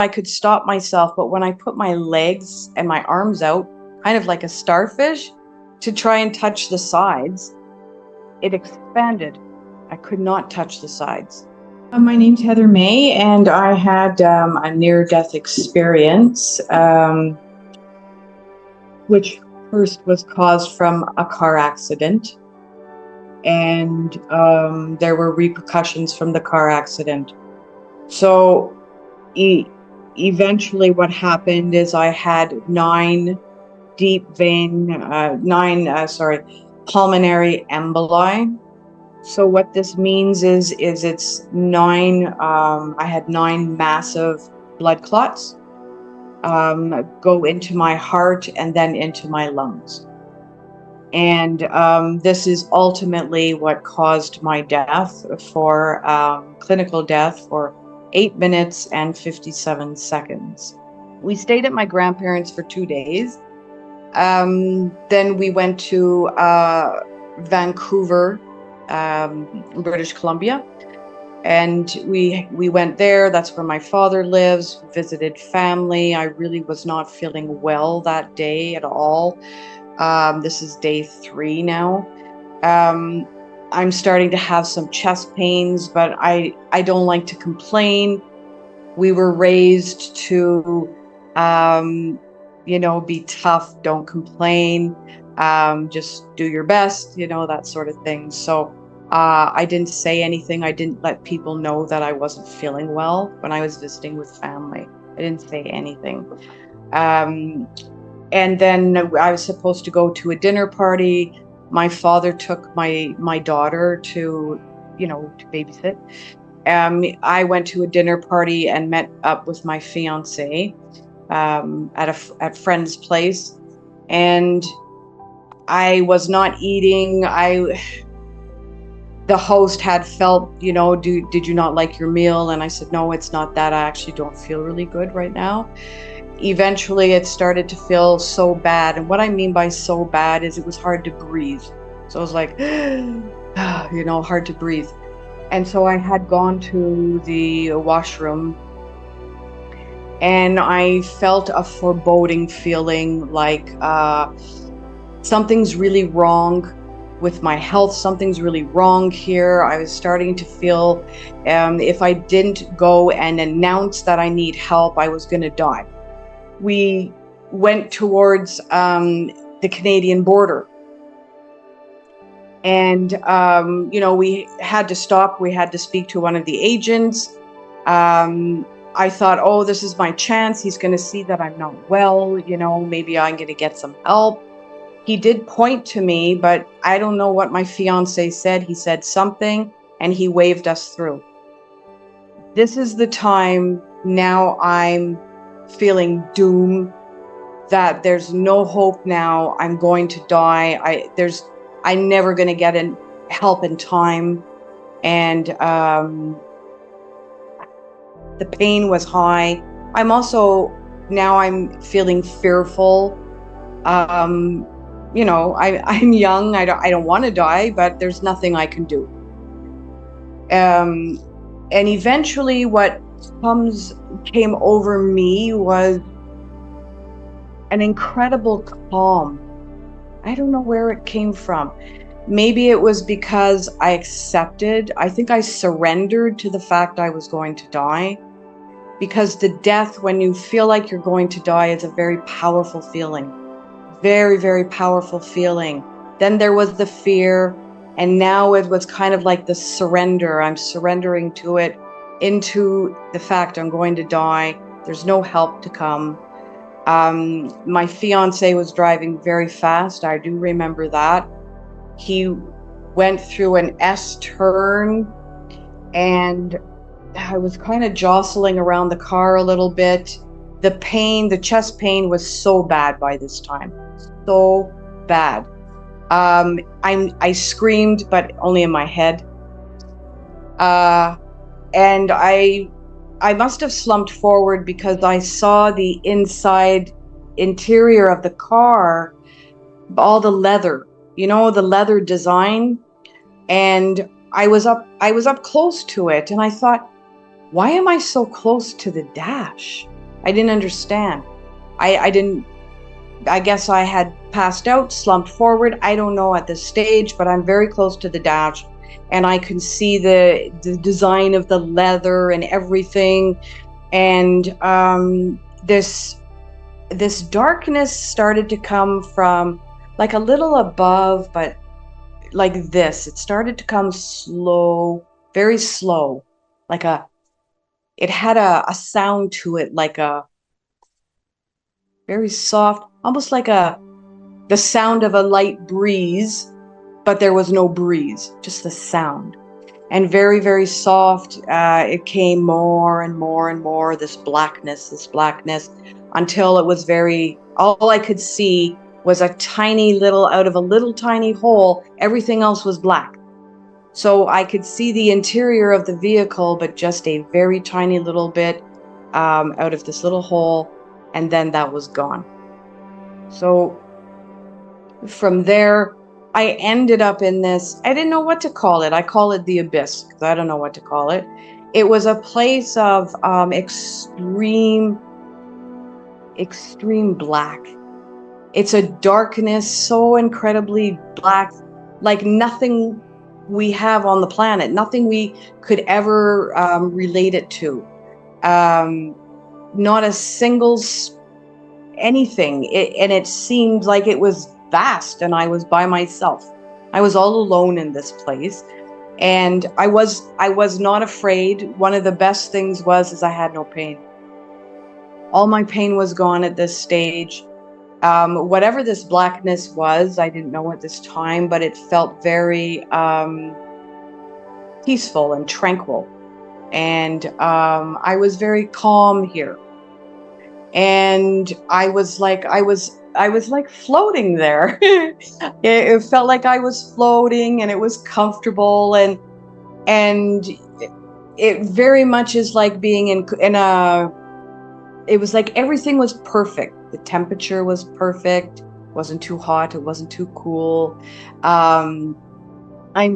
I could stop myself, but when I put my legs and my arms out, kind of like a starfish, to try and touch the sides, it expanded. I could not touch the sides. My name's Heather May, and I had a near-death experience, which first was caused from a car accident, and there were repercussions from the car accident. So eventually what happened is I had pulmonary emboli. So what this means is it's nine, I had 9 massive blood clots go into my heart and then into my lungs. And this is ultimately what caused my death, for clinical death, for 8 minutes and 57 seconds. We stayed at my grandparents' for 2 days. Then we went to Vancouver, British Columbia, and we went there. That's where my father lives. Visited family. I really was not feeling well that day at all. This is day 3 now. I'm starting to have some chest pains, but I don't like to complain. We were raised to, be tough, don't complain, just do your best, that sort of thing. So I didn't say anything. I didn't let people know that I wasn't feeling well when I was visiting with family. I didn't say anything. And then I was supposed to go to a dinner party. My father took my daughter to babysit. I went to a dinner party and met up with my fiance at friend's place, and I was not eating. The host had felt, did you not like your meal? And I said, no, it's not that. I actually don't feel really good right now. Eventually it started to feel so bad. And what I mean by so bad is it was hard to breathe. So I was like, hard to breathe. And so I had gone to the washroom, and I felt a foreboding feeling like something's really wrong with my health. Something's really wrong here. I was starting to feel if I didn't go and announce that I need help, I was going to die. We went towards the Canadian border. And, we had to stop. We had to speak to one of the agents. I thought, oh, this is my chance. He's going to see that I'm not well. Maybe I'm going to get some help. He did point to me, but I don't know what my fiance said. He said something and he waved us through. This is the time now I'm feeling doom, that there's no hope now. I'm going to die. I'm never going to get help in time. And the pain was high. I'm feeling fearful. I'm young. I don't want to die, but there's nothing I can do. And eventually what came over me was an incredible calm. I don't know where it came from. Maybe it was because I think I surrendered to the fact I was going to die. Because the death, when you feel like you're going to die, is a very powerful feeling. Very, very powerful feeling. Then there was the fear, and now it was kind of like the surrender. I'm surrendering to it, into the fact I'm going to die. There's no help to come. My fiance was driving very fast. I do remember that. He went through an S-turn, and I was kind of jostling around the car a little bit. The chest pain was so bad by this time. So bad. I screamed, but only in my head. And I must have slumped forward because I saw the interior of the car, all the leather, the leather design. And I was up close to it, and I thought, why am I so close to the dash? I didn't understand. I didn't, I guess I had passed out, slumped forward. I don't know at this stage, but I'm very close to the dash, and I can see the design of the leather and everything. And this darkness started to come from like a little above, but like this. It started to come slow, very slow, like it had a sound to it, like a very soft, almost like the sound of a light breeze, but there was no breeze, just the sound. And very, very soft. It came more and more and more, this blackness, until it was all I could see was a tiny little, out of a little tiny hole, everything else was black. So I could see the interior of the vehicle, but just a very tiny little bit out of this little hole, and then that was gone. So from there, I ended up in this, I didn't know what to call it. I call it the abyss, because I don't know what to call it. It was a place of extreme black. It's a darkness so incredibly black, like nothing we have on the planet, nothing we could ever relate it to. Not a single anything. And it seemed like it was vast, and I was by myself. I was all alone in this place, and I was not afraid. One of the best things is I had no pain. All my pain was gone at this stage. Whatever this blackness was, I didn't know at this time, but it felt very peaceful and tranquil. And I was very calm here. And I was like floating there. It felt like I was floating, and it was comfortable, and it very much is like being in a, it was like everything was perfect. The temperature was perfect. It wasn't too hot, it wasn't too cool. I'm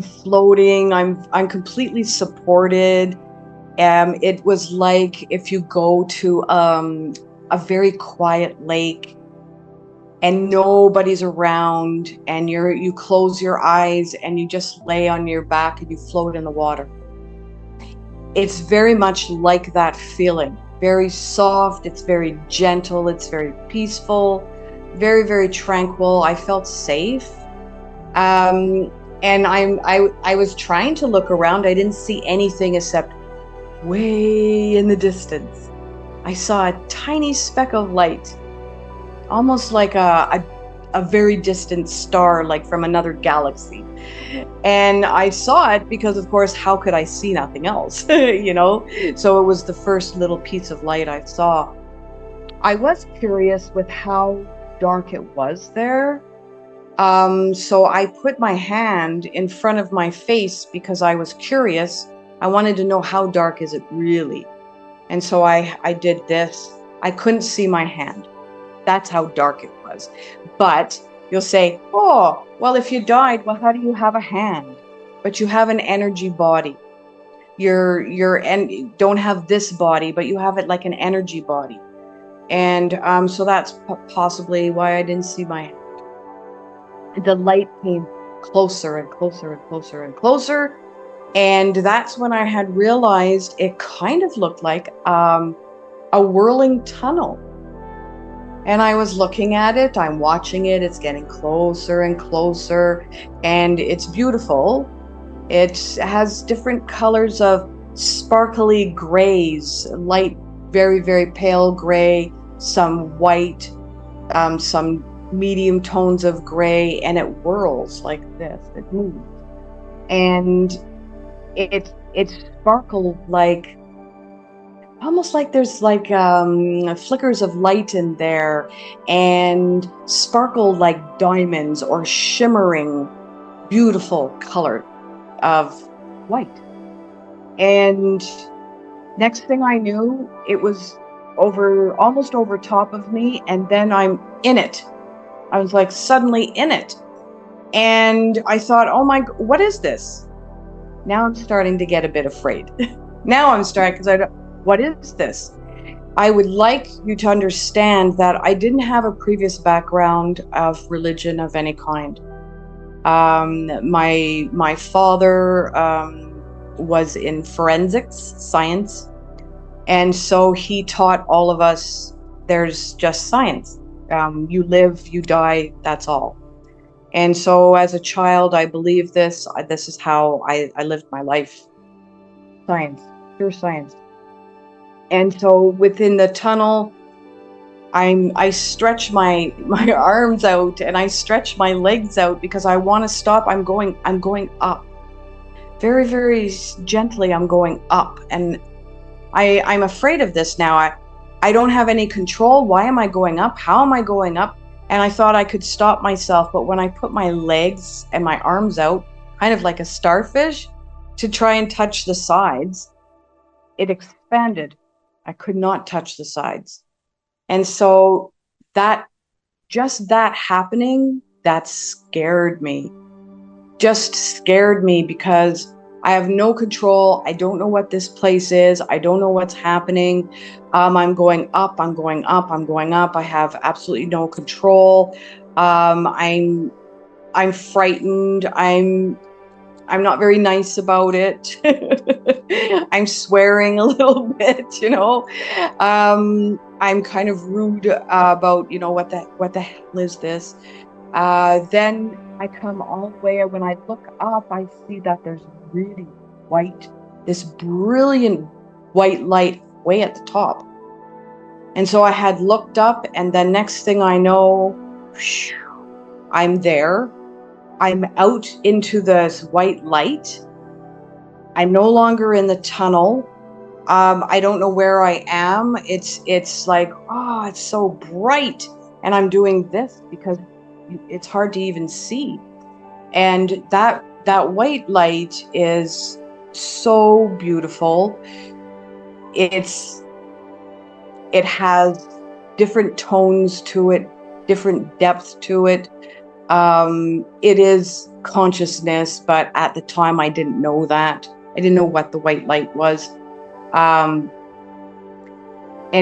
floating, I'm completely supported. It was like if you go to a very quiet lake and nobody's around, and you close your eyes and you just lay on your back and you float in the water. It's very much like that feeling. Very soft, it's very gentle, it's very peaceful, very, very tranquil. I felt safe. And I was trying to look around. I didn't see anything except way in the distance. I saw a tiny speck of light, almost like a very distant star, like from another galaxy. And I saw it because, of course, how could I see nothing else? You know? So it was the first little piece of light I saw. I was curious with how dark it was there. So I put my hand in front of my face because I was curious. I wanted to know, how dark is it really? And so I did this. I couldn't see my hand. That's how dark it was. But you'll say, oh, well, if you died, well, how do you have a hand? But you have an energy body. And don't have this body, but you have it like an energy body. And so that's possibly why I didn't see my hand. The light came closer and closer and closer and closer. And that's when I had realized it kind of looked like a whirling tunnel. And I was looking at it, I'm watching it, it's getting closer and closer, and it's beautiful. It has different colors of sparkly grays, light, very, very pale gray, some white, some medium tones of gray, and it whirls like this, it moves. And it sparkled like, almost like there's like flickers of light in there, and sparkled like diamonds or shimmering, beautiful color of white. And next thing I knew, it was almost over top of me, and then I'm in it. I was like suddenly in it. And I thought, oh my, what is this? Now I'm starting to get a bit afraid. Now I'm starting because I don't, what is this? I would like you to understand that I didn't have a previous background of religion of any kind. My father was in forensics science, and so he taught all of us there's just science. You live, you die, that's all. And so as a child, I believed this. This is how I lived my life. Science, pure science. And so within the tunnel, I stretch my arms out and I stretch my legs out because I want to stop. I'm going up. Very, very gently I'm going up. And I'm afraid of this now. I don't have any control. Why am I going up? How am I going up? And I thought I could stop myself, but when I put my legs and my arms out, kind of like a starfish, to try and touch the sides, it expanded. I could not touch the sides. And so that, just that happening, that scared me. Just scared me because I have no control. I don't know what this place is. I don't know what's happening. I'm going up, I'm going up, I'm going up. I have absolutely no control. I'm frightened. I'm not very nice about it. I'm swearing a little bit, you know. I'm kind of rude about, you know, what the hell is this? Then I come all the way. When I look up, I see that there's really white, this brilliant white light way at the top. And so I had looked up, and then next thing I know, I'm there. I'm out into this white light. I'm no longer in the tunnel. I don't know where I am. It's like, oh, it's so bright. And I'm doing this because it's hard to even see. And that white light is so beautiful. It has different tones to it, different depth to it. It is consciousness, but at the time I didn't know that. I didn't know what the white light was. And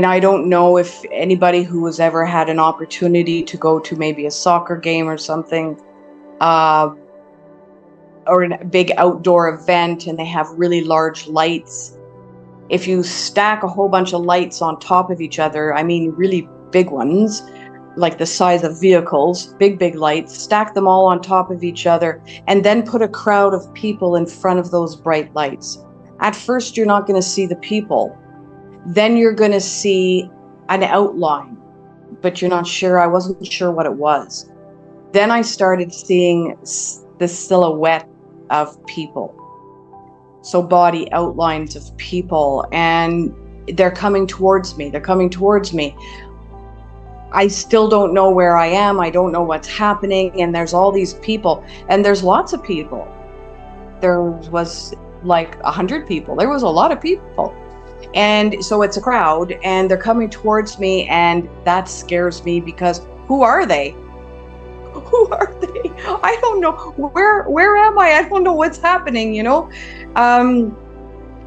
I don't know if anybody who has ever had an opportunity to go to maybe a soccer game or something, or a big outdoor event, and they have really large lights. If you stack a whole bunch of lights on top of each other, I mean really big ones, like the size of vehicles, big lights, stack them all on top of each other, and then put a crowd of people in front of those bright lights. At first, you're not going to see the people. Then you're going to see an outline, but you're not sure. I wasn't sure what it was. Then I started seeing the silhouette of people. So body outlines of people, and they're coming towards me. They're coming towards me. I still don't know where I am. I don't know what's happening. And there's all these people, and there's lots of people. There was like 100 people. There was a lot of people. And so it's a crowd, and they're coming towards me, and that scares me because who are they? Who are they? I don't know. Where am I? I don't know what's happening, you know?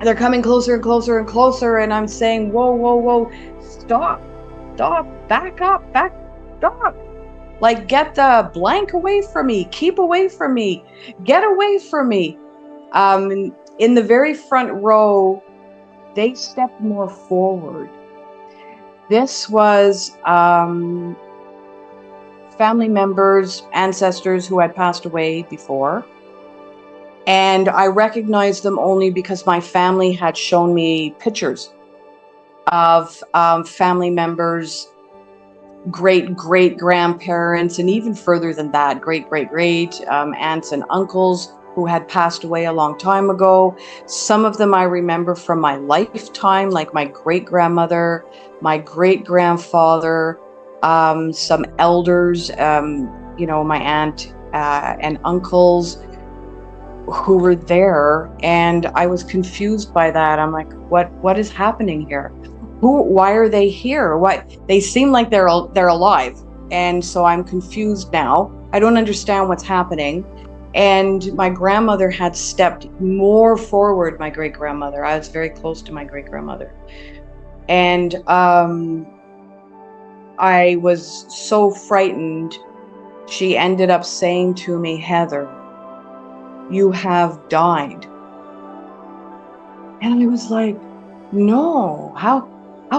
They're coming closer and closer and closer, and I'm saying, whoa, stop, back up, stop. Like, get the blank away from me, keep away from me, get away from me. In the very front row, they stepped more forward. This was family members, ancestors who had passed away before. And I recognized them only because my family had shown me pictures of family members, great-great-grandparents, and even further than that, great-great-great aunts and uncles who had passed away a long time ago. Some of them I remember from my lifetime, like my great-grandmother, my great-grandfather, some elders, you know, my aunt and uncles who were there. And I was confused by that. I'm like, what is happening here? Why are they here? They seem like they're alive. And so I'm confused now. I don't understand what's happening. And my grandmother had stepped more forward, my great-grandmother. I was very close to my great-grandmother. And I was so frightened. She ended up saying to me, "Heather, you have died." And I was like, no, how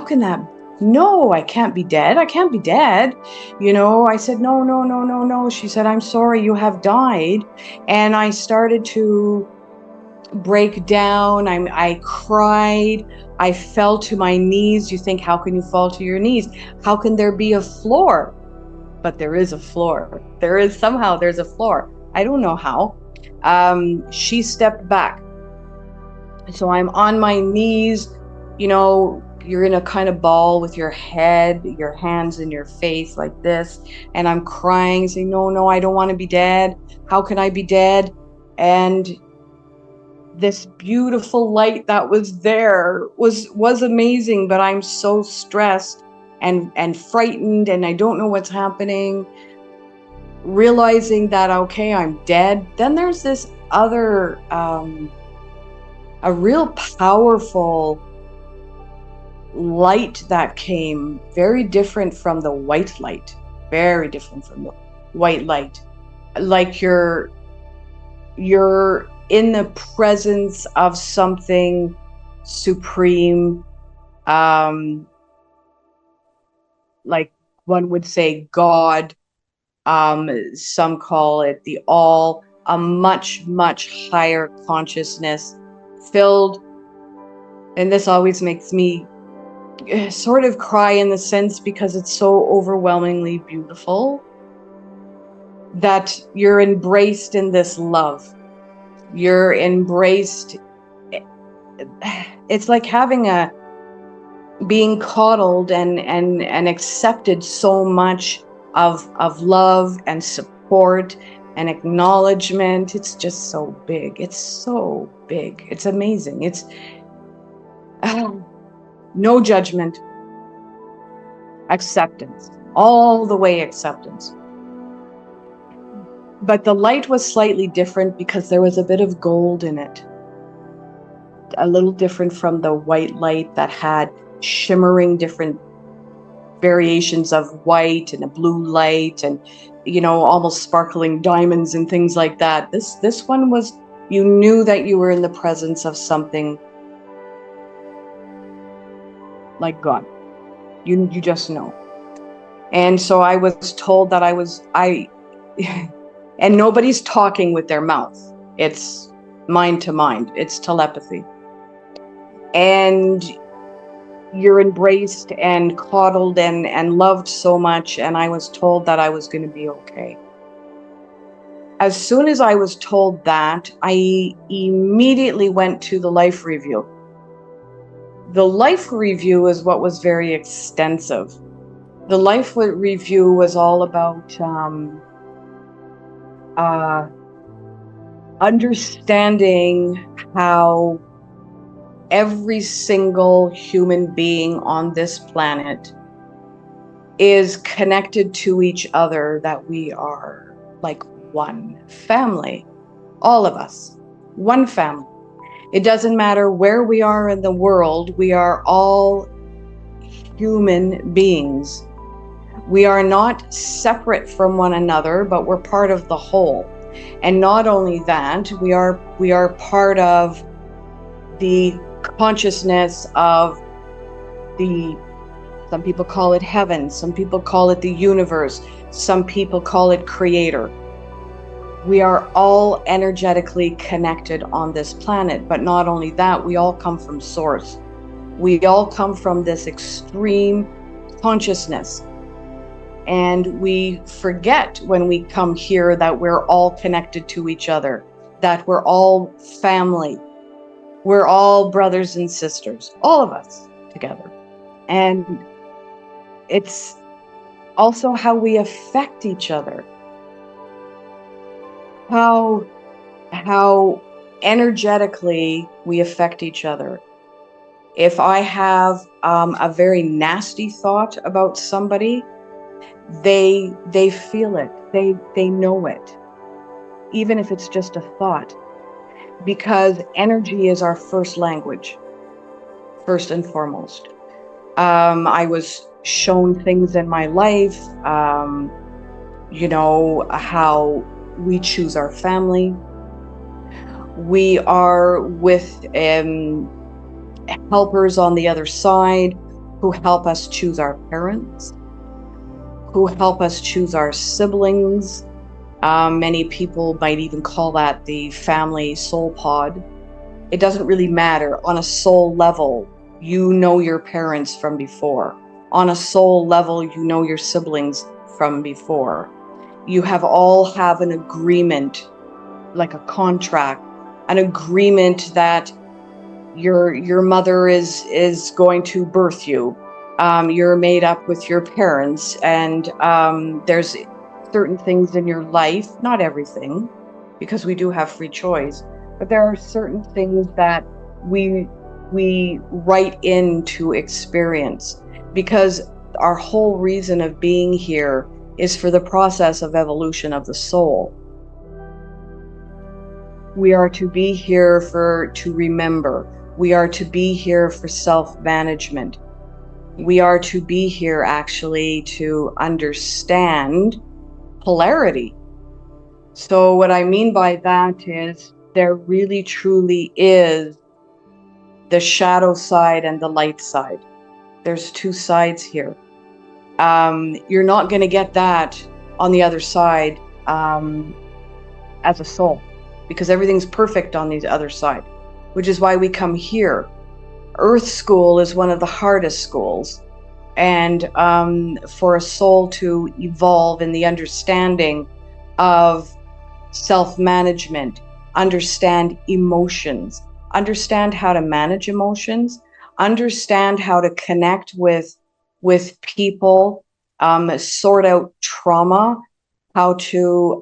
can that? No, I can't be dead. I can't be dead. I said, no, no, no, no, no. She said, "I'm sorry, you have died." And I started to break down. I cried. I fell to my knees. You think, how can you fall to your knees? How can there be a floor? But there is a floor. There's a floor. I don't know how. She stepped back. So I'm on my knees, you're in a kind of ball with your head, your hands in your face like this. And I'm crying, saying, no, no, I don't want to be dead. How can I be dead? And this beautiful light that was there was amazing, but I'm so stressed and frightened, and I don't know what's happening. Realizing that, okay, I'm dead. Then there's this other, a real powerful light that came, very different from the white light, very different from the white light. Like you're in the presence of something supreme, like one would say God, some call it the all, a much, much higher consciousness filled. And this always makes me sort of cry in the sense, because it's so overwhelmingly beautiful, that you're embraced in this love. You're embraced. It's like being coddled and accepted so much of love and support and acknowledgement. It's just so big. It's so big. It's amazing. It's no judgment, acceptance, all the way acceptance. But the light was slightly different because there was a bit of gold in it. A little different from the white light that had shimmering different variations of white and a blue light and, almost sparkling diamonds and things like that. This one was, you knew that you were in the presence of something like God. You just know. And so I was told that and nobody's talking with their mouth. It's mind to mind. It's telepathy. And you're embraced and coddled and loved so much. And I was told that I was going to be okay. As soon as I was told that, I immediately went to the life review. The life review is what was very extensive. The life review was all about understanding how every single human being on this planet is connected to each other, that we are like one family, all of us, one family. It doesn't matter where we are in the world, we are all human beings. We are not separate from one another, but we're part of the whole. And not only that, we are part of the consciousness of some people call it heaven, some people call it the universe, some people call it creator. We are all energetically connected on this planet, but not only that, we all come from source. We all come from this extreme consciousness. And we forget when we come here that we're all connected to each other, that we're all family. We're all brothers and sisters, all of us together. And it's also how we affect each other. How energetically we affect each other. If I have a very nasty thought about somebody, they feel it. They know it. even if it's just a thought, because energy is our first language, first and foremost. I was shown things in my life, how we choose our family. We are with helpers on the other side who help us choose our parents, who help us choose our siblings. Many people might even call that the family soul pod. It doesn't really matter. On a soul level, you know your parents from before. On a soul level, you know your siblings from before. You all have an agreement, like a contract, an agreement that your mother is going to birth you. You're made up with your parents, and there's certain things in your life, not everything, because we do have free choice, but there are certain things that we write into experience, because our whole reason of being here is for the process of evolution of the soul. We are to be here to remember. We are to be here for self-management. We are to be here actually to understand polarity. So what I mean by that is there really truly is the shadow side and the light side. There's two sides here. You're not going to get that on the other side as a soul, because everything's perfect on the other side, which is why we come here. Earth school is one of the hardest schools, and for a soul to evolve in the understanding of self-management, understand emotions, understand how to manage emotions, understand how to connect with people, sort out trauma, how to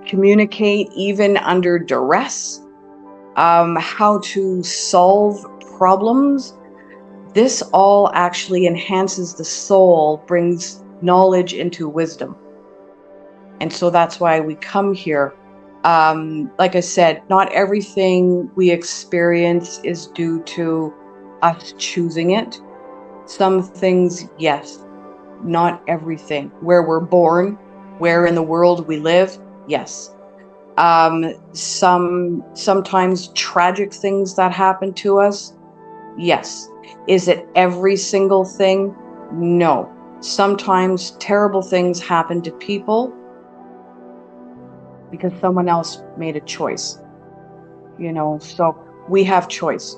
communicate even under duress, how to solve problems. This all actually enhances the soul, brings knowledge into wisdom. And so that's why we come here. Like I said, not everything we experience is due to us choosing it. Some things, yes, not everything. Where we're born, where in the world we live, yes. Sometimes tragic things that happen to us, yes. Is it every single thing? No. Sometimes terrible things happen to people because someone else made a choice, so we have choice.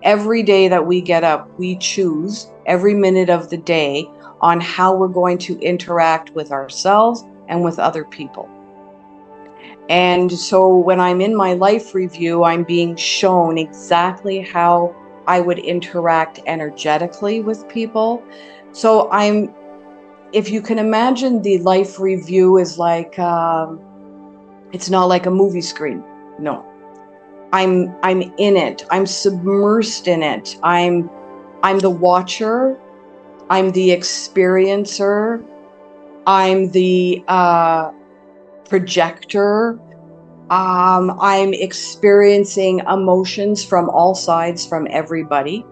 Every day that we get up, we choose every minute of the day on how we're going to interact with ourselves and with other people. And so when I'm in my life review, I'm being shown exactly how I would interact energetically with people. So if you can imagine, the life review is like, it's not like a movie screen. No, I'm in it. I'm submersed in it. I'm the watcher. I'm the experiencer. I'm the projector. I'm experiencing emotions from all sides, from everybody,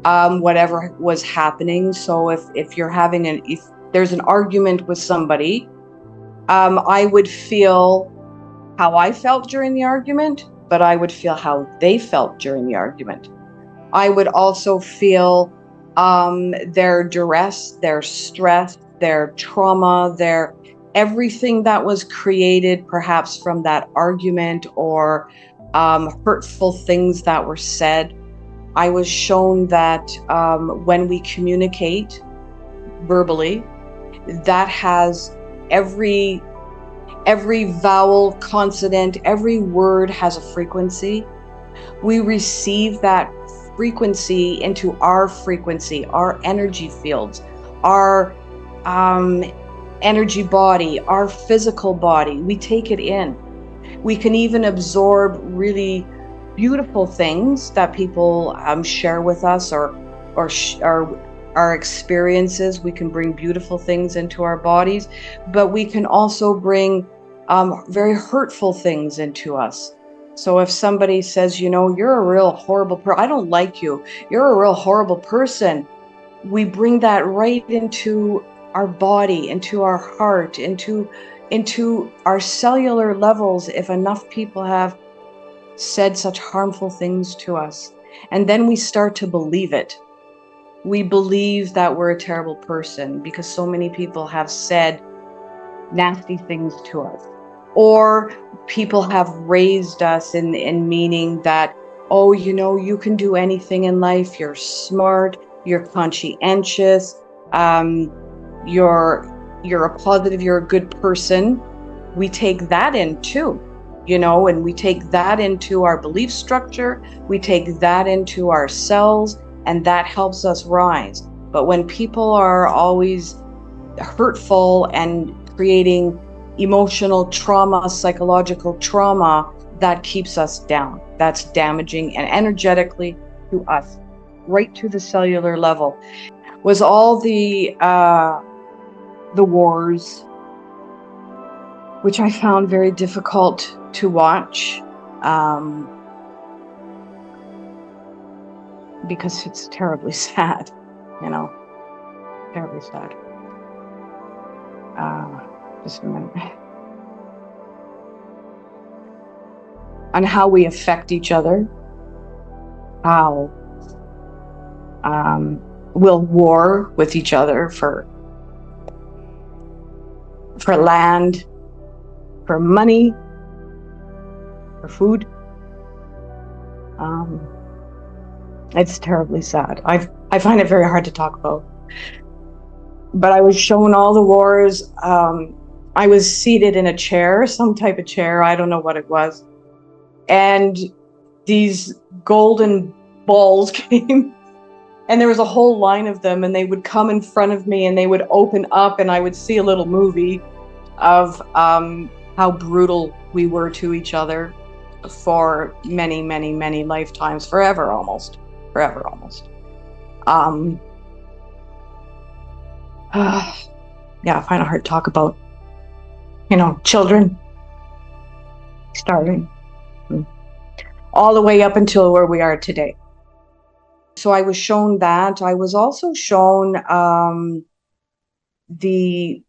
whatever was happening. So if you're having if there's an argument with somebody, I would feel how I felt during the argument, but I would feel how they felt during the argument. I would also feel their duress, their stress, their trauma, their everything that was created perhaps from that argument, or hurtful things that were said. I was shown that when we communicate verbally, that has every vowel, consonant, every word has a frequency. We receive that frequency into our frequency, our energy fields, our energy body, our physical body. We take it in. We can even absorb really beautiful things that people share with us, or our experiences. We can bring beautiful things into our bodies, but we can also bring very hurtful things into us. So if somebody says, you know, you're a real horrible person, I don't like you, you're a real horrible person, we bring that right into our body, into our heart, into our cellular levels if enough people have said such harmful things to us. And then we start to believe it. We believe that we're a terrible person because so many people have said nasty things to us. Or people have raised us in meaning that, oh, you know, you can do anything in life. You're smart, you're conscientious, you're a positive, you're a good person. We take that in too, you know, and we take that into our belief structure. We take that into our cells, and that helps us rise. But when people are always hurtful and creating emotional trauma, psychological trauma, that keeps us down. That's damaging and energetically to us, right to the cellular level. Was all the wars, which I found very difficult to watch, because it's terribly sad, you know, terribly sad. Just a minute. And how we affect each other, how we'll war with each other for land, for money, for food. It's terribly sad. I find it very hard to talk about. But I was shown all the wars. I was seated in a chair, some type of chair, I don't know what it was. And these golden balls came, and there was a whole line of them, and they would come in front of me and they would open up, and I would see a little movie of how brutal we were to each other for many, many, many lifetimes, forever almost. Yeah, I find it hard to talk about, you know, children starving, all the way up until where we are today. So I was shown that. I was also shown there's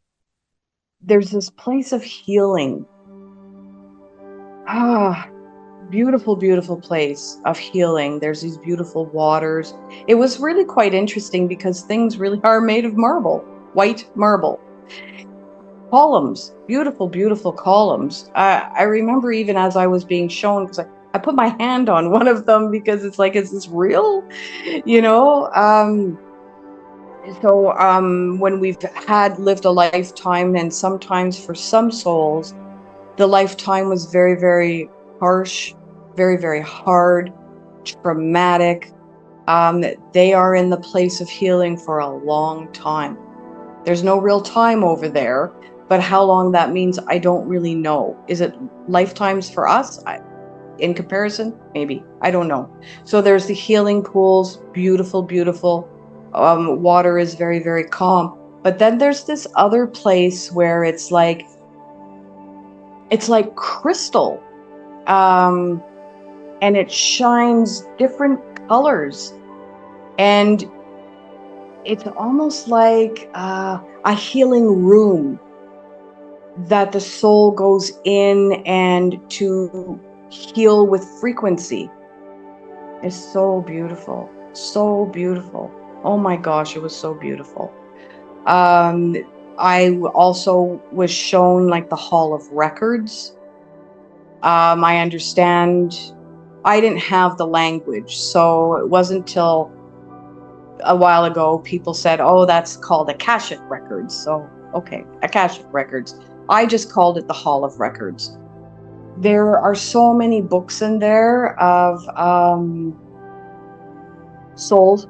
this place of healing. Beautiful, beautiful place of healing. There's these beautiful waters. It was really quite interesting because things really are made of marble, white marble. Columns, beautiful, beautiful columns. I remember even as I was being shown, because I put my hand on one of them because it's like, is this real? You know? So when we've lived a lifetime, and sometimes for some souls, the lifetime was very, very harsh, very, very hard, traumatic. They are in the place of healing for a long time. There's no real time over there, but how long that means, I don't really know. Is it lifetimes for us? In comparison, maybe, I don't know. So there's the healing pools, beautiful, beautiful. Water is very, very calm. But then there's this other place where it's like crystal, and it shines different colors, and it's almost like a healing room that the soul goes in and to heal with frequency. It's so beautiful, so beautiful. Oh my gosh, it was so beautiful. I also was shown like the Hall of Records. I understand, I didn't have the language, so it wasn't till a while ago people said, oh, that's called Akashic Records. So, okay, Akashic Records. I just called it the Hall of Records. There are so many books in there of souls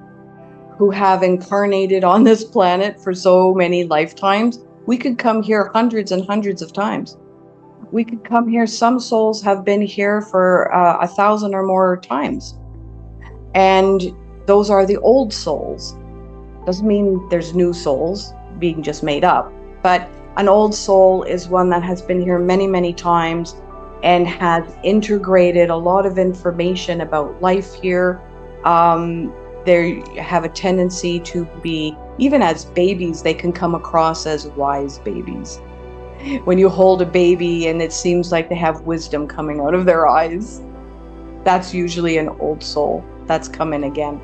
who have incarnated on this planet for so many lifetimes. We could come here hundreds and hundreds of times. We could come here. Some souls have been here for 1,000 or more times. And those are the old souls. Doesn't mean there's new souls being just made up, but an old soul is one that has been here many, many times and has integrated a lot of information about life here. They have a tendency to be, even as babies, they can come across as wise babies. When you hold a baby and it seems like they have wisdom coming out of their eyes, that's usually an old soul that's come in again.